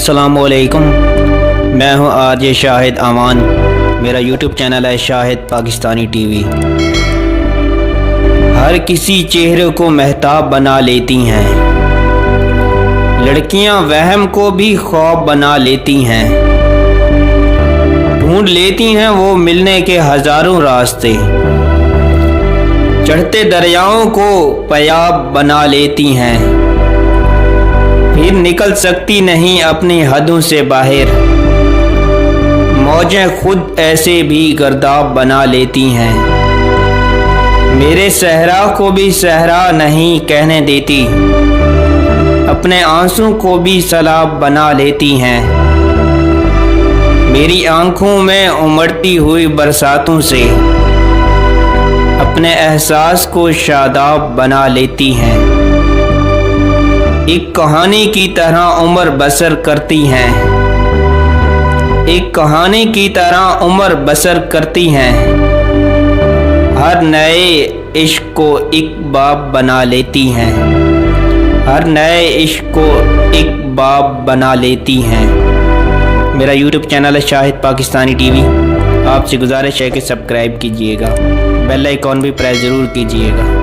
अस्सलामुअलैकुम, मैं हूं आरजे शाहिद अमान। मेरा यूट्यूब चैनल है शाहिद पाकिस्तानी टीवी। हर किसी चेहरे को महताब बना लेती हैं, लड़कियां वहम को भी ख्वाब बना लेती हैं। ढूंढ लेती हैं वो मिलने के हजारों रास्ते, चढ़ते दरियाओं को पयाब बना लेती हैं। फिर निकल सकती नहीं अपनी हदों से बाहर, मौजें खुद ऐसे भी गर्दाब बना लेती हैं। मेरे सहरा को भी सहरा नहीं कहने देती, अपने आंसू को भी सैलाब बना लेती हैं। मेरी आंखों में उमड़ती हुई बरसातों से अपने एहसास को शादाब बना लेती हैं। एक कहानी की तरह उम्र बसर करती हैं, एक कहानी की तरह उम्र बसर करती हैं। हर नए इश्क को एक बाब बना लेती हैं, हर नए इश्क को एक बाब बना लेती हैं। मेरा यूट्यूब चैनल है शाहिद पाकिस्तानी टीवी। आपसे गुजारिश है कि सब्सक्राइब कीजिएगा, बेल आइकॉन भी प्रेस ज़रूर कीजिएगा।